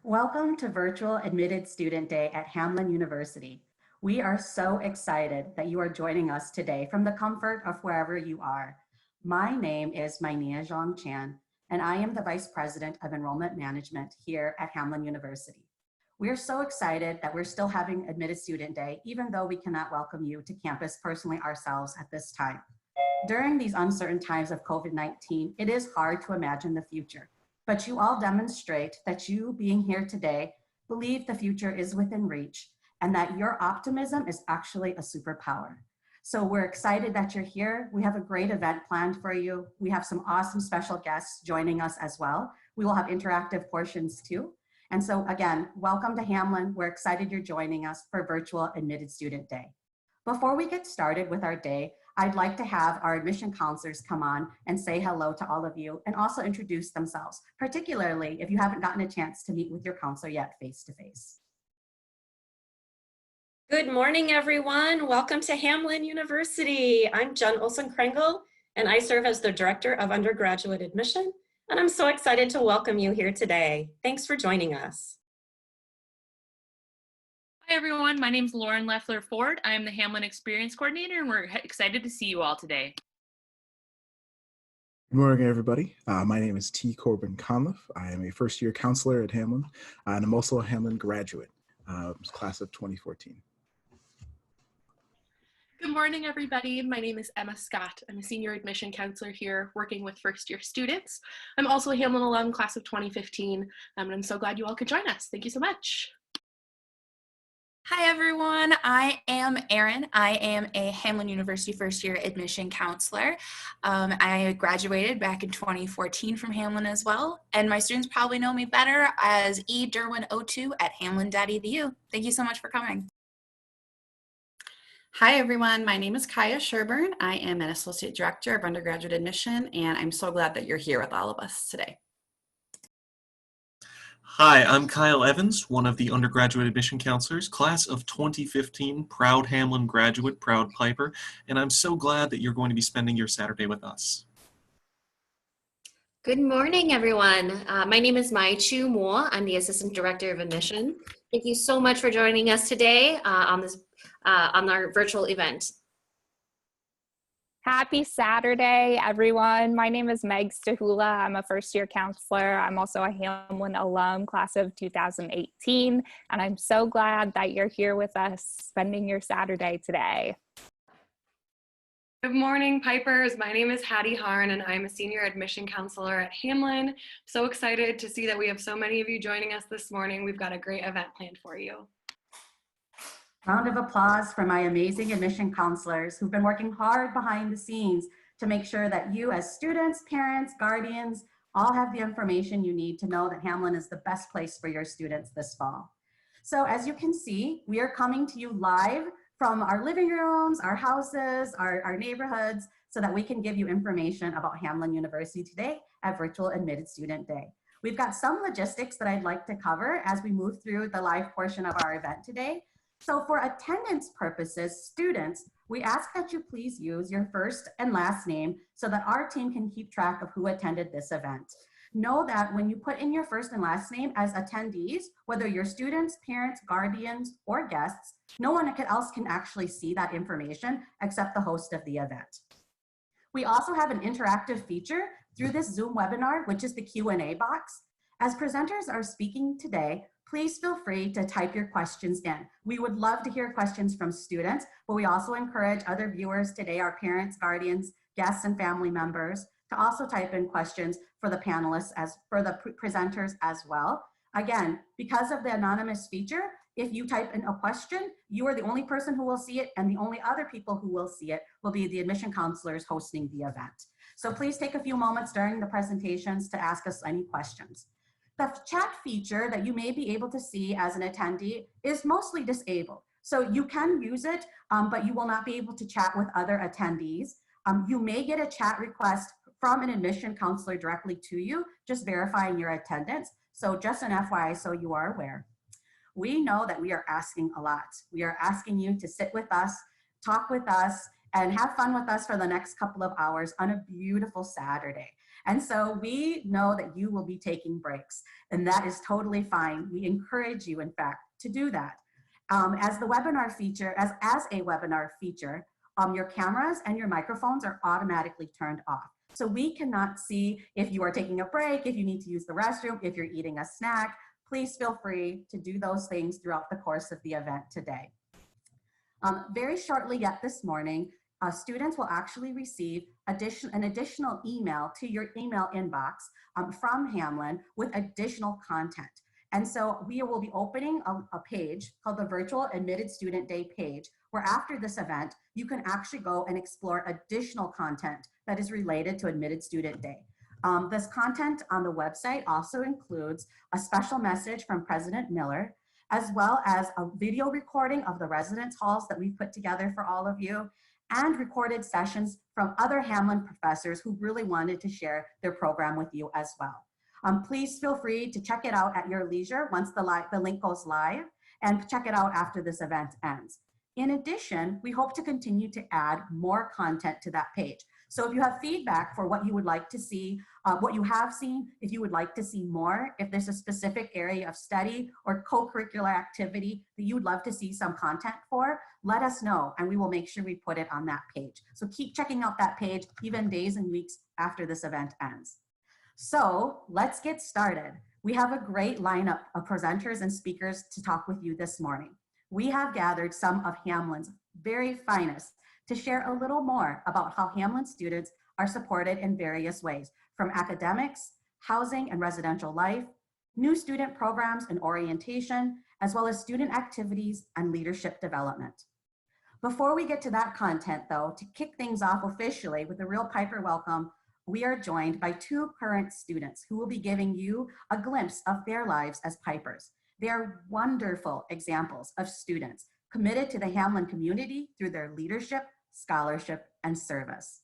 Welcome to Virtual Admitted Student Day at Hamline University. We are so excited that you are joining us today from the comfort of wherever you are. My name is Mai Nhia Xiong-Chan, and I am the Vice President of Enrollment Management here at Hamline University. We are so excited that we're still having Admitted Student Day, even though we cannot welcome you to campus personally ourselves at this time. During these uncertain times of COVID-19, it is hard to imagine the future. But you all demonstrate that you being here today believe the future is within reach and that your optimism is actually a superpower. So we're excited that you're here. We have a great event planned for you. We have some awesome special guests joining us as well. We will have interactive portions too. And so again, welcome to Hamline. We're excited you're joining us for Virtual Admitted Student Day. Before we get started with our day, I'd like to have our admission counselors come on and say hello to all of you and also introduce themselves, particularly if you haven't gotten a chance to meet with your counselor yet face to face. Good morning, everyone. Welcome to Hamline University. I'm Jen Olsen-Krengel, and I serve as the Director of Undergraduate Admission, and I'm so excited to welcome you here today. Thanks for joining us. Hi everyone, my name is Lauren Leffler-Ford. I am the Hamline Experience Coordinator and we're excited to see you all today. Good morning, everybody. My name is T. Corbin Conliff. I am a first-year counselor at Hamline, and I'm also a Hamline graduate, class of 2014. Good morning, everybody. My name is Emma Scott. I'm a senior admission counselor here working with first-year students. I'm also a Hamline alum, class of 2015, and I'm so glad you all could join us. Thank you so much. Hi everyone, I am Erin. I am a Hamline University first year admission counselor. I graduated back in 2014 from Hamline as well, and my students probably know me better as E. Derwin02 at hamline.edu. Thank you so much for coming. Hi everyone, my name is Kaya Sherburne. I am an Associate Director of Undergraduate Admission, and I'm so glad that you're here with all of us today. Hi, I'm Kyle Evans, one of the undergraduate admission counselors, class of 2015, proud Hamline graduate, proud Piper, and I'm so glad that you're going to be spending your Saturday with us. Good morning, everyone. My name is Mai Chu Mo. I'm the Assistant Director of Admission. Thank you so much for joining us today on our virtual event. Happy Saturday, everyone. My name is Meg Stahula. I'm a first-year counselor. I'm also a Hamline alum, class of 2018, and I'm so glad that you're here with us spending your Saturday today. Good morning, Pipers. My name is Hattie Harn, and I'm a senior admission counselor at Hamline. So excited to see that we have so many of you joining us this morning. We've got a great event planned for you. Round of applause for my amazing admission counselors who've been working hard behind the scenes to make sure that you as students, parents, guardians, all have the information you need to know that Hamline is the best place for your students this fall. So as you can see, we are coming to you live from our living rooms, our houses, our neighborhoods, so that we can give you information about Hamline University today at Virtual Admitted Student Day. We've got some logistics that I'd like to cover as we move through the live portion of our event today. So for attendance purposes, students, we ask that you please use your first and last name so that our team can keep track of who attended this event. Know that when you put in your first and last name as attendees, whether you're students, parents, guardians, or guests, no one else can actually see that information except the host of the event. We also have an interactive feature through this Zoom webinar, which is the Q&A box. As presenters are speaking today, please feel free to type your questions in. We would love to hear questions from students, but we also encourage other viewers today, our parents, guardians, guests, and family members, to also type in questions for the panelists, for the presenters as well. Again, because of the anonymous feature, if you type in a question, you are the only person who will see it, and the only other people who will see it will be the admission counselors hosting the event. So please take a few moments during the presentations to ask us any questions. The chat feature that you may be able to see as an attendee is mostly disabled. So you can use it, but you will not be able to chat with other attendees. You may get a chat request from an admission counselor directly to you, just verifying your attendance. So just an FYI, so you are aware. We know that we are asking a lot. We are asking you to sit with us, talk with us, and have fun with us for the next couple of hours on a beautiful Saturday. And so we know that you will be taking breaks, and that is totally fine. We encourage you, in fact, to do that. As a webinar feature, your cameras and your microphones are automatically turned off. So we cannot see if you are taking a break, if you need to use the restroom, if you're eating a snack. Please feel free to do those things throughout the course of the event today. Very shortly yet this morning, students will actually receive an additional email to your email inbox from Hamlin with additional content. And so we will be opening a page called the Virtual Admitted Student Day page, where after this event, you can actually go and explore additional content that is related to Admitted Student Day. This content on the website also includes a special message from President Miller, as well as a video recording of the residence halls that we've put together for all of you, and recorded sessions from other Hamlin professors who really wanted to share their program with you as well. Please feel free to check it out at your leisure once the link goes live, and check it out after this event ends. In addition, we hope to continue to add more content to that page. So if you have feedback for what you would like to see, what you have seen, if you would like to see more, if there's a specific area of study or co-curricular activity that you would love to see some content for, let us know and we will make sure we put it on that page. So keep checking out that page even days and weeks after this event ends. So let's get started. We have a great lineup of presenters and speakers to talk with you this morning. We have gathered some of Hamlin's very finest to share a little more about how Hamlin students are supported in various ways, from academics, housing and residential life, new student programs and orientation, as well as student activities and leadership development. Before we get to that content though, to kick things off officially with a real Piper welcome, we are joined by two current students who will be giving you a glimpse of their lives as Pipers. They are wonderful examples of students committed to the Hamlin community through their leadership, scholarship, and service.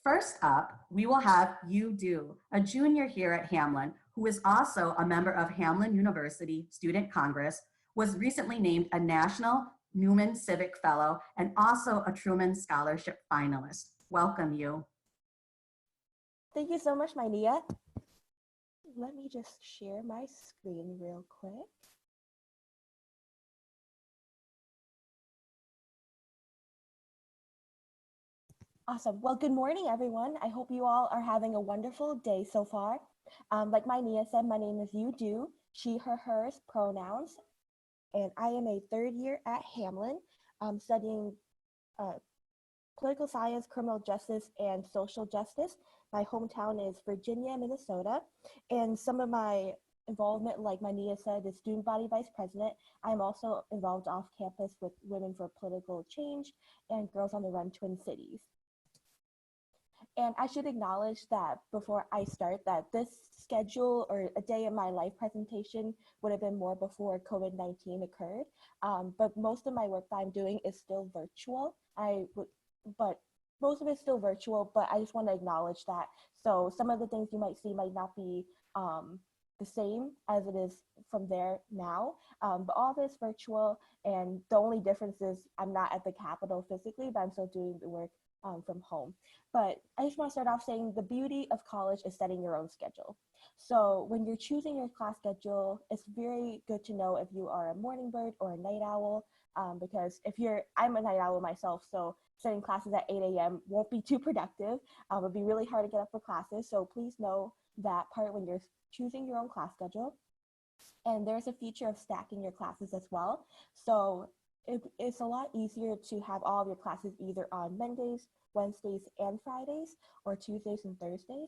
First up, we will have Yu Du, a junior here at Hamlin, who is also a member of Hamlin University Student Congress, was recently named a National Newman Civic Fellow, and also a Truman Scholarship finalist. Welcome, Yu. Thank you so much, Mai Nhia. Let me just share my screen real quick. Awesome. Well, good morning, everyone. I hope you all are having a wonderful day so far. Like Mai Nhia said, my name is Yu Du, she, her, hers pronouns, and I am a third year at Hamlin, studying political science, criminal justice, and social justice. My hometown is Virginia, Minnesota, and some of my involvement, like Mai Nhia said, is student body vice president. I'm also involved off campus with Women for Political Change and Girls on the Run Twin Cities. And I should acknowledge that before I start that this schedule or a day in my life presentation would have been more before COVID-19 occurred. But most of my work that I'm doing is still virtual. But most of it's still virtual, but I just want to acknowledge that. So some of the things you might see might not be the same as it is from there now, but all of it's virtual, and the only difference is I'm not at the Capitol physically, but I'm still doing the work from home. But I just want to start off saying the beauty of college is setting your own schedule. So when you're choosing your class schedule, it's very good to know if you are a morning bird or a night owl, because I'm a night owl myself, so starting classes at 8 a.m. won't be too productive. It'll be really hard to get up for classes. So please know that part when you're choosing your own class schedule. And there's a feature of stacking your classes as well. So it's a lot easier to have all of your classes either on Mondays, Wednesdays, and Fridays, or Tuesdays and Thursdays,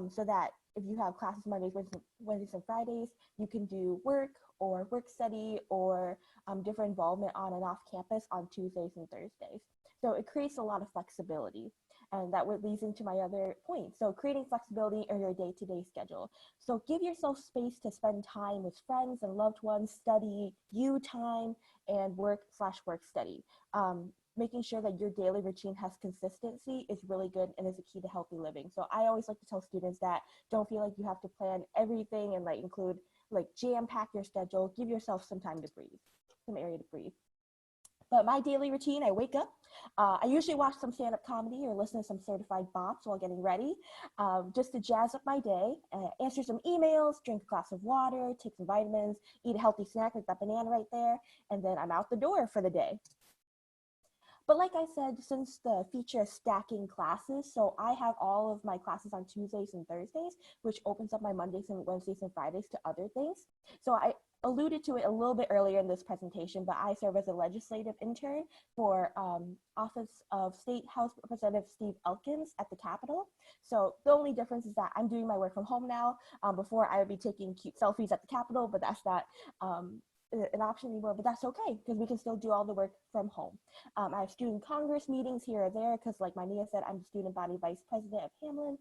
so that if you have classes Mondays, Wednesdays, and Fridays, you can do work or work study or different involvement on and off campus on Tuesdays and Thursdays. So it creates a lot of flexibility. And that would lead into my other point. So creating flexibility in your day-to-day schedule. So give yourself space to spend time with friends and loved ones, study, you time, and work/work study. Making sure that your daily routine has consistency is really good and is a key to healthy living. So I always like to tell students that don't feel like you have to plan everything and jam-pack your schedule. Give yourself some time to breathe, some area to breathe. But my daily routine, I wake up, I usually watch some stand-up comedy or listen to some certified bops while getting ready, just to jazz up my day, answer some emails, drink a glass of water, take some vitamins, eat a healthy snack like that banana right there, and then I'm out the door for the day. But like I said, since the feature is stacking classes, so I have all of my classes on Tuesdays and Thursdays, which opens up my Mondays and Wednesdays and Fridays to other things. So I alluded to it a little bit earlier in this presentation, but I serve as a legislative intern for Office of State House Representative Steve Elkins at the Capitol. So the only difference is that I'm doing my work from home now. Before I would be taking cute selfies at the Capitol, but that's not an option anymore, but that's okay because we can still do all the work from home. I have student Congress meetings here or there because like Mai Nhia said, I'm the student body vice president of Hamlin.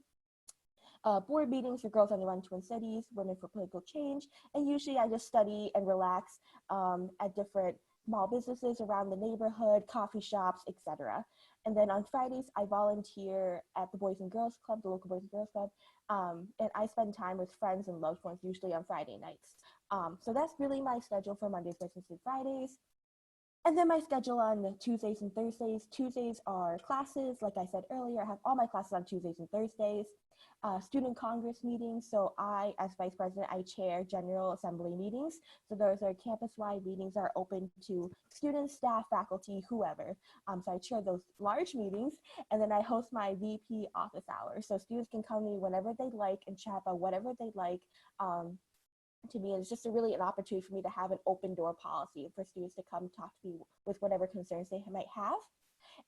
Board meetings for Girls on the Run Twin Cities, Women for Political Change, and usually I just study and relax at different small businesses around the neighborhood, coffee shops, etc. And then on Fridays, I volunteer at the Boys and Girls Club, the local Boys and Girls Club, and I spend time with friends and loved ones, usually on Friday nights. So that's really my schedule for Mondays, Wednesdays, and Fridays. And then my schedule on Tuesdays and Thursdays. Tuesdays are classes. Like I said earlier, I have all my classes on Tuesdays and Thursdays. Student Congress meetings. So I, as Vice President, I chair General Assembly meetings. So those are campus-wide meetings that are open to students, staff, faculty, whoever. So I chair those large meetings, and then I host my VP office hours. So students can come to me whenever they'd like and chat about whatever they'd like. To me, it's just really an opportunity for me to have an open door policy for students to come talk to me with whatever concerns they might have.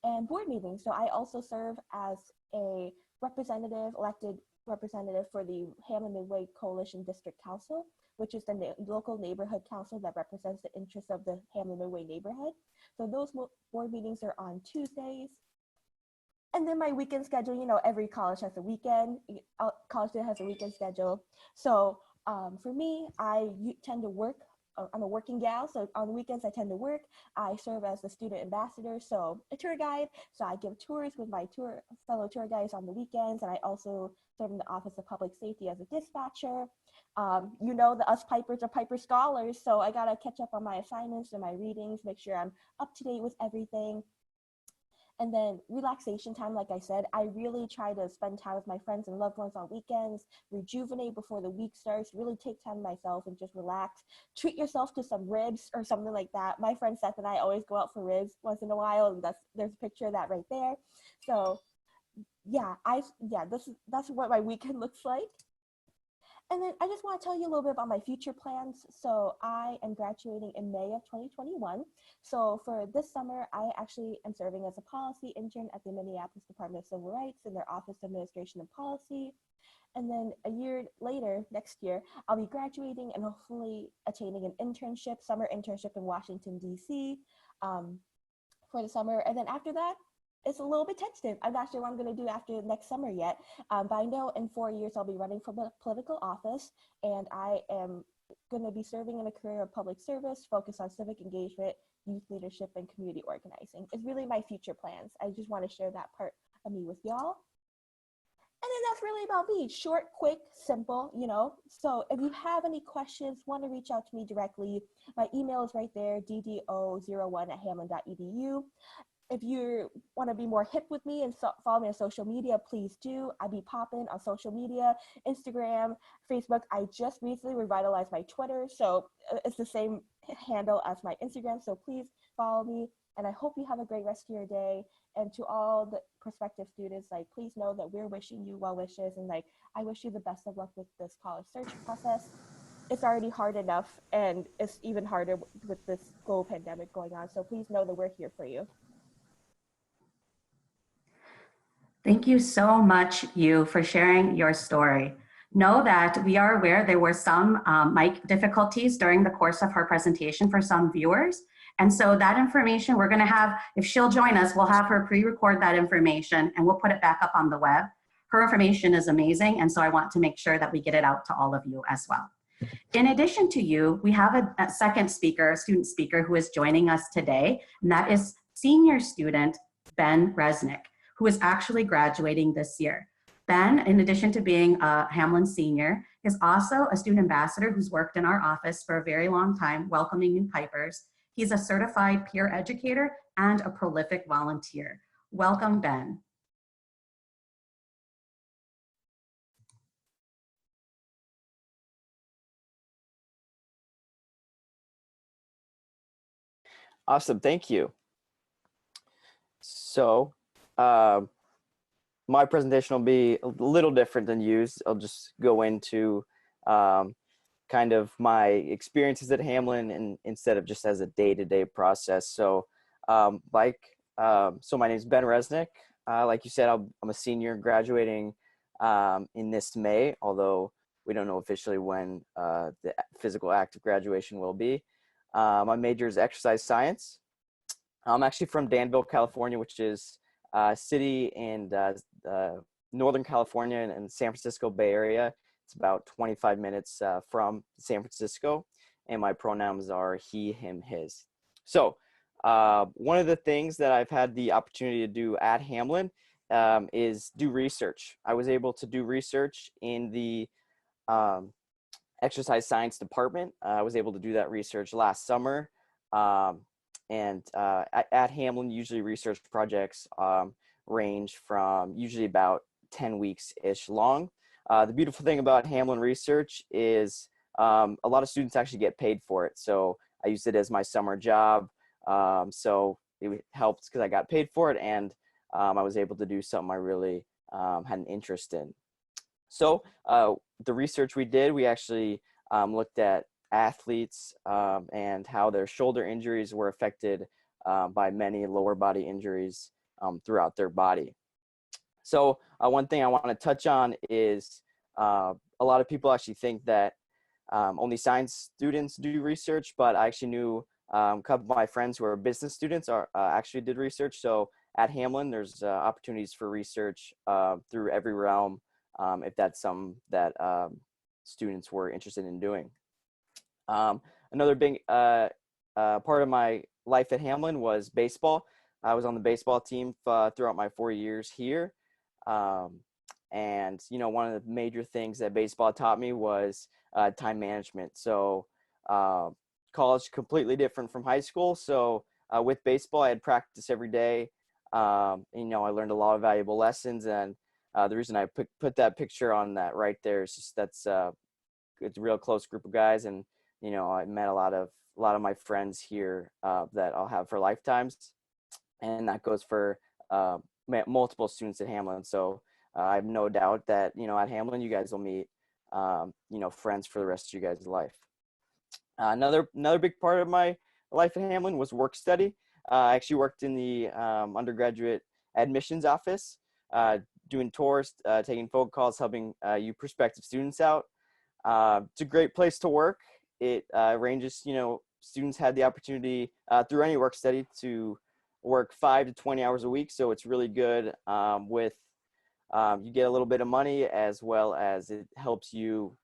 And board meetings. So I also serve as a elected representative for the Hamlin Midway Coalition District Council, which is the local neighborhood council that represents the interests of the Hamlin Midway neighborhood. So those board meetings are on Tuesdays. And then my weekend schedule, you know, every college has a weekend, college student has a weekend schedule. So for me, I tend to work. I'm a working gal, so on the weekends I tend to work. I serve as the student ambassador, so a tour guide. So I give tours with my fellow tour guides on the weekends, and I also serve in the Office of Public Safety as a dispatcher. You know, us Pipers are Piper Scholars, so I gotta catch up on my assignments and my readings, make sure I'm up to date with everything. And then relaxation time, like I said, I really try to spend time with my friends and loved ones on weekends, rejuvenate before the week starts, really take time to myself and just relax. Treat yourself to some ribs or something like that. My friend Seth and I always go out for ribs once in a while, and there's a picture of that right there. So yeah, that's what my weekend looks like. And then I just want to tell you a little bit about my future plans. So I am graduating in May of 2021. So for this summer, I actually am serving as a policy intern at the Minneapolis Department of Civil Rights in their Office of Administration and Policy. And then a year later, next year, I'll be graduating and hopefully attaining an internship, summer internship in Washington, D.C. For the summer. And then after that, it's a little bit tentative. I'm not sure what I'm going to do after next summer yet, but I know in 4 years I'll be running for political office, and I am going to be serving in a career of public service focused on civic engagement, youth leadership, and community organizing. It's really my future plans. I just want to share that part of me with y'all. And then that's really about me. Short, quick, simple, you know. So if you have any questions, want to reach out to me directly, my email is right there, ddo01@hamlin.edu. If you want to be more hip with me and follow me on social media, please do. I be popping on social media, Instagram, Facebook. I just recently revitalized my Twitter, so it's the same handle as my Instagram. So please follow me, and I hope you have a great rest of your day. And to all the prospective students, like, please know that we're wishing you well wishes, and like, I wish you the best of luck with this college search process. It's already hard enough, and it's even harder with this global pandemic going on. So please know that we're here for you. Thank you so much, you, for sharing your story. Know that we are aware there were some mic difficulties during the course of her presentation for some viewers. And so that information we're gonna have, if she'll join us, we'll have her pre-record that information and we'll put it back up on the web. Her information is amazing, and so I want to make sure that we get it out to all of you as well. In addition to you, we have a second speaker, a student speaker, who is joining us today, and that is senior student Ben Resnick, who is actually graduating this year. Ben, in addition to being a Hamlin senior, is also a student ambassador who's worked in our office for a very long time, welcoming new Pipers. He's a certified peer educator and a prolific volunteer. Welcome, Ben. Awesome, thank you. So my presentation will be a little different than yours. I'll just go into kind of my experiences at Hamlin and instead of just as a day-to-day process. So so my name is Ben Resnick. Like you said, I'm a senior graduating in this May, although we don't know officially when the physical act of graduation will be. My major is exercise science. I'm actually from Danville, California, which is a city in Northern California and San Francisco Bay Area. It's about 25 minutes from San Francisco, and my pronouns are he, him, his. So one of the things that I've had the opportunity to do at Hamlin is do research. I was able to do research in the exercise science department. I was able to do that research last summer. At Hamlin, usually research projects range from usually about 10 weeks-ish long. The beautiful thing about Hamlin research is a lot of students actually get paid for it. So I used it as my summer job. So it helped because I got paid for it, and I was able to do something I really had an interest in. So the research we did, we actually looked at athletes and how their shoulder injuries were affected by many lower body injuries throughout their body. So one thing I want to touch on is a lot of people actually think that only science students do research, but I actually knew a couple of my friends who are business students actually did research. So at Hamlin, there's opportunities for research through every realm if that's something that students were interested in doing. Another big part of my life at Hamlin was baseball. I was on the baseball team throughout my 4 years here. And, you know, one of the major things that baseball taught me was time management. So college completely different from high school. So with baseball, I had practice every day. You know, I learned a lot of valuable lessons. And the reason I put that picture on that right there is just it's a real close group of guys. And, you know, I met a lot of my friends here that I'll have for lifetimes. And that goes for multiple students at Hamlin. So I have no doubt that, you know, at Hamlin, you guys will meet, you know, friends for the rest of you guys' life. Another big part of my life at Hamlin was work study. I actually worked in the undergraduate admissions office, doing tours, taking phone calls, helping you prospective students out. It's a great place to work. It ranges, you know, students had the opportunity through any work study to work 5 to 20 hours a week. So it's really good with, you get a little bit of money as well as it helps you,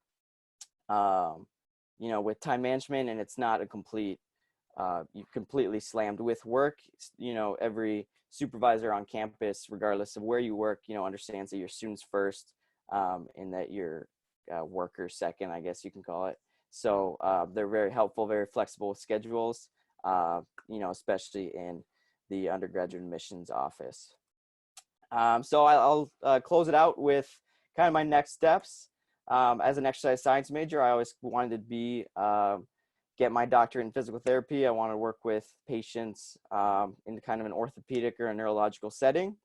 you know, with time management, and it's not a complete, you're completely slammed with work. You know, every supervisor on campus, regardless of where you work, you know, understands that you're students first and that you're workers second, I guess you can call it. So they're very helpful, very flexible with schedules, you know, especially in the undergraduate admissions office. So I'll close it out with kind of my next steps. As an exercise science major, I always wanted to be, get my doctorate in physical therapy. I want to work with patients in kind of an orthopedic or a neurological setting.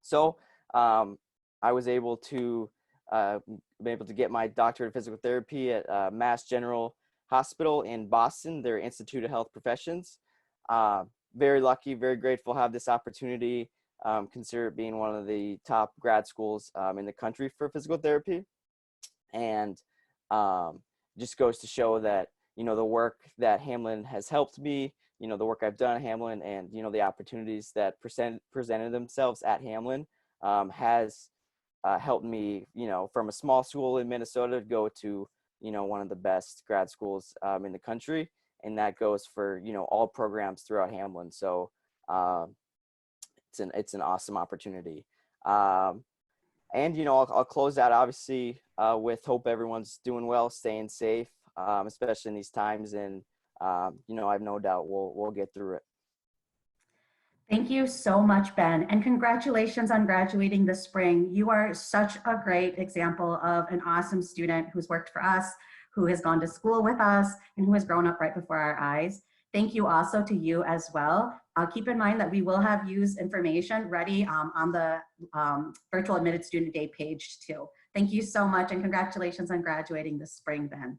So I was able to get my doctorate in physical therapy at Mass General Hospital in Boston, their Institute of Health Professions. Very lucky, very grateful to have this opportunity. Consider it being one of the top grad schools in the country for physical therapy. And just goes to show that, you know, the work that Hamlin has helped me, you know, the work I've done at Hamlin and, you know, the opportunities that presented themselves at Hamlin has helped me, you know, from a small school in Minnesota to go to, you know, one of the best grad schools in the country. And that goes for, you know, all programs throughout Hamlin. So it's an awesome opportunity. And, you know, I'll close out obviously with hope everyone's doing well, staying safe, especially in these times. And you know, I have no doubt we'll get through it. Thank you so much, Ben, and congratulations on graduating this spring. You are such a great example of an awesome student who's worked for us, who has gone to school with us, and who has grown up right before our eyes. Thank you also to you as well. Keep in mind that we will have used information ready on the Virtual Admitted Student Day page too. Thank you so much, and congratulations on graduating this spring, Ben.